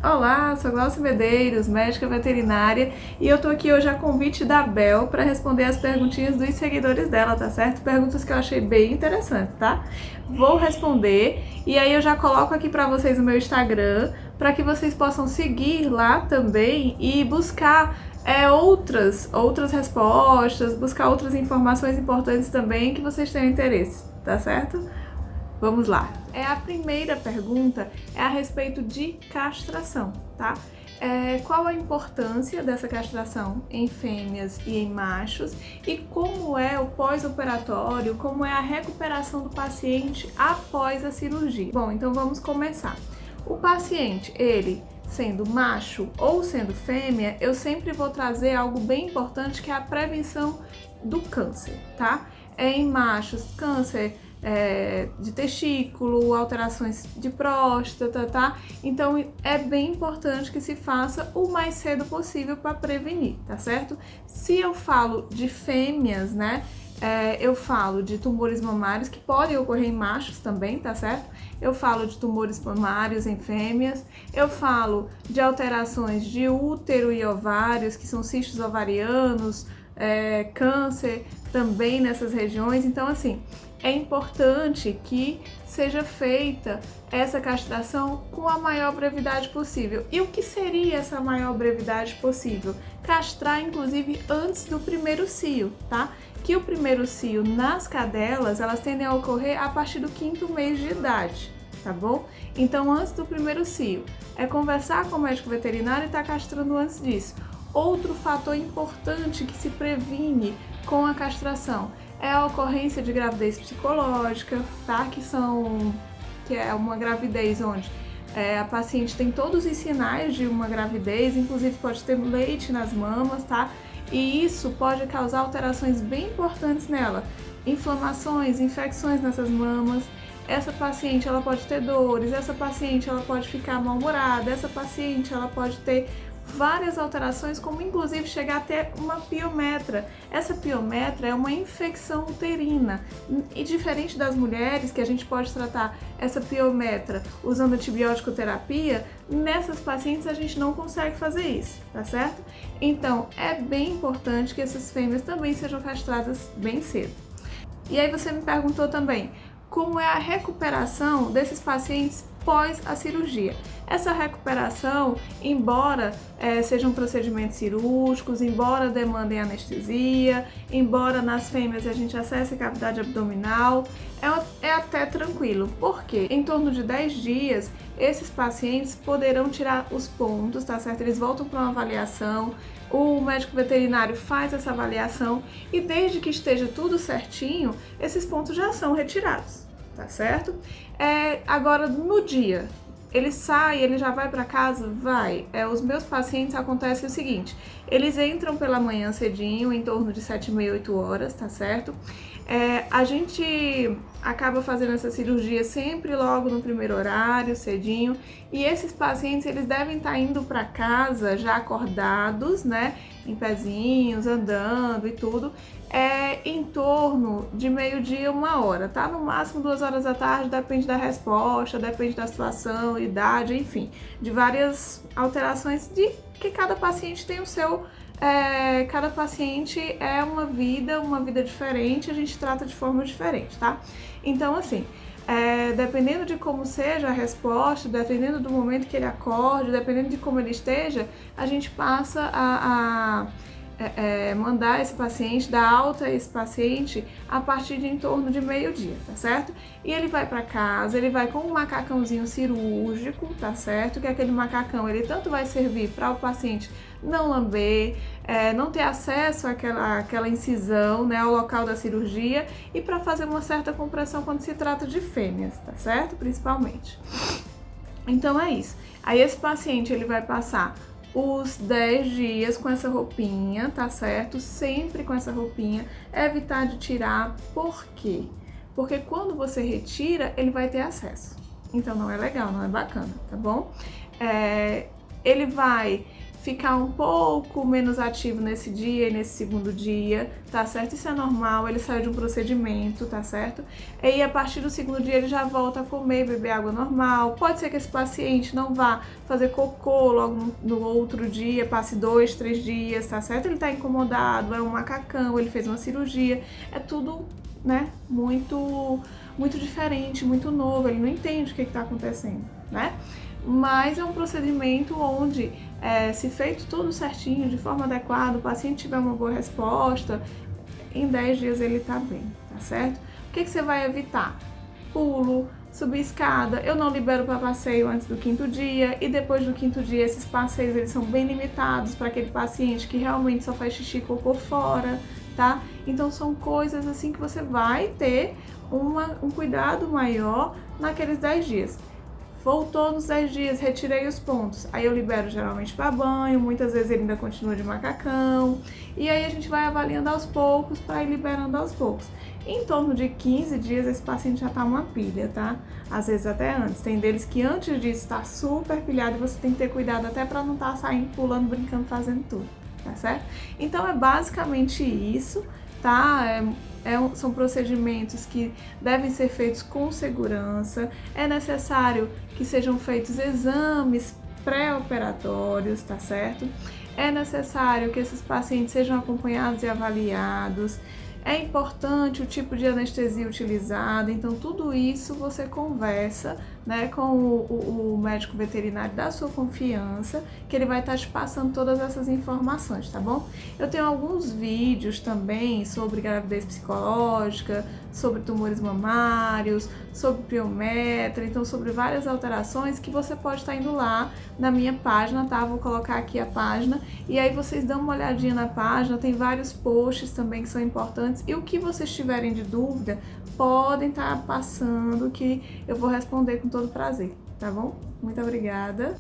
Olá, sou Glaucia Medeiros, médica veterinária, e eu tô aqui hoje a convite da Bel para responder as perguntinhas dos seguidores dela, tá certo? Perguntas que eu achei bem interessantes, tá? Vou responder e aí eu já coloco aqui para vocês o meu Instagram, para que vocês possam seguir lá também e buscar outras respostas, buscar outras informações importantes também que vocês tenham interesse, tá certo? Vamos lá. A primeira pergunta é a respeito de castração, tá? Qual a importância dessa castração em fêmeas e em machos e como é o pós-operatório, como é a recuperação do paciente após a cirurgia? Bom, então vamos começar. O paciente, ele sendo macho ou sendo fêmea, eu sempre vou trazer algo bem importante que é a prevenção do câncer, tá? Em machos, câncer de testículo, alterações de próstata, tá? Então é bem importante que se faça o mais cedo possível para prevenir, tá certo? Se eu falo de fêmeas, né? Eu falo de tumores mamários que podem ocorrer em machos também, tá certo? Eu falo de tumores mamários em fêmeas, eu falo de alterações de útero e ovários, que são cistos ovarianos, câncer também nessas regiões. Então, assim, é importante que seja feita essa castração com a maior brevidade possível. E o que seria essa maior brevidade possível? Castrar, inclusive, antes do primeiro cio, tá? Que o primeiro cio nas cadelas, elas tendem a ocorrer a partir do 5º mês de idade, tá bom? Então, antes do primeiro cio, é conversar com o médico veterinário e estar castrando antes disso. Outro fator importante que se previne com a castração é a ocorrência de gravidez psicológica, tá? Que é uma gravidez onde a paciente tem todos os sinais de uma gravidez, inclusive pode ter leite nas mamas, tá? E isso pode causar alterações bem importantes nela, inflamações, infecções nessas mamas. Essa paciente ela pode ter dores, essa paciente ela pode ficar mal-humorada, essa paciente ela pode ter várias alterações, como inclusive chegar a ter uma piometra. Essa piometra é uma infecção uterina e diferente das mulheres, que a gente pode tratar essa piometra usando antibiótico terapia, nessas pacientes a gente não consegue fazer isso, tá certo? Então é bem importante que essas fêmeas também sejam castradas bem cedo. E aí você me perguntou também como é a recuperação desses pacientes pós a cirurgia. Essa recuperação, embora sejam procedimentos cirúrgicos, embora demandem anestesia, embora nas fêmeas a gente acesse a cavidade abdominal, é até tranquilo. Por quê? Em torno de 10 dias, esses pacientes poderão tirar os pontos, tá certo? Eles voltam para uma avaliação, o médico veterinário faz essa avaliação e desde que esteja tudo certinho, esses pontos já são retirados, tá certo? Agora, no dia, ele sai, ele já vai para casa? Vai. Os meus pacientes acontece o seguinte, eles entram pela manhã cedinho, em torno de 7h30, 8 horas, tá certo? A gente acaba fazendo essa cirurgia sempre logo no primeiro horário, cedinho, e esses pacientes, eles devem estar indo para casa já acordados, né, em pezinhos, andando e tudo, em torno de meio-dia, 1h, tá? No máximo 2h da tarde, depende da resposta, depende da situação, idade, enfim, de várias alterações de que cada paciente tem o seu. Cada paciente é uma vida diferente, a gente trata de forma diferente, tá? Então, assim, dependendo de como seja a resposta, dependendo do momento que ele acorde, dependendo de como ele esteja, a gente passa a mandar esse paciente, dar alta a esse paciente a partir de em torno de meio-dia, tá certo? E ele vai para casa, ele vai com um macacãozinho cirúrgico, tá certo? Que aquele macacão, ele tanto vai servir para o paciente não lamber, não ter acesso àquela incisão, né, ao local da cirurgia e para fazer uma certa compressão quando se trata de fêmeas, tá certo? Principalmente. Então é isso. Aí esse paciente, ele vai passar os 10 dias com essa roupinha, tá certo? Sempre com essa roupinha, evitar de tirar. Por quê? Porque quando você retira, ele vai ter acesso. Então não é legal, não é bacana, tá bom? Ele vai ficar um pouco menos ativo nesse dia e nesse segundo dia, tá certo? Isso é normal, ele saiu de um procedimento, tá certo? E aí, a partir do segundo dia ele já volta a comer e beber água normal. Pode ser que esse paciente não vá fazer cocô logo no outro dia, passe 2, 3 dias, tá certo? Ele tá incomodado, é um macacão, ele fez uma cirurgia, é tudo, né, muito diferente, muito novo, ele não entende o que está acontecendo, né? Mas é um procedimento onde, se feito tudo certinho, de forma adequada, o paciente tiver uma boa resposta, em 10 dias ele tá bem, tá certo? O que você vai evitar? Pulo, subir escada, eu não libero para passeio antes do 5º dia, e depois do 5º dia esses passeios eles são bem limitados para aquele paciente que realmente só faz xixi e cocô fora, tá? Então são coisas assim que você vai ter um cuidado maior naqueles 10 dias. Voltou nos 10 dias, retirei os pontos, aí eu libero geralmente para banho, muitas vezes ele ainda continua de macacão, e aí a gente vai avaliando aos poucos para ir liberando aos poucos. Em torno de 15 dias esse paciente já tá uma pilha, tá? Às vezes até antes. Tem deles que antes disso tá super pilhado e você tem que ter cuidado até para não estar saindo, pulando, brincando, fazendo tudo, tá certo? Então é basicamente isso, tá? São procedimentos que devem ser feitos com segurança. É necessário que sejam feitos exames pré-operatórios, tá certo? É necessário que esses pacientes sejam acompanhados e avaliados. É importante o tipo de anestesia utilizada, então tudo isso você conversa, né, com o médico veterinário da sua confiança, que ele vai estar te passando todas essas informações, tá bom? Eu tenho alguns vídeos também sobre gravidez psicológica, sobre tumores mamários, sobre piometra, então sobre várias alterações que você pode estar indo lá na minha página, tá? Vou colocar aqui a página e aí vocês dão uma olhadinha na página, tem vários posts também que são importantes e o que vocês tiverem de dúvida podem estar passando que eu vou responder com todo prazer, tá bom? Muito obrigada!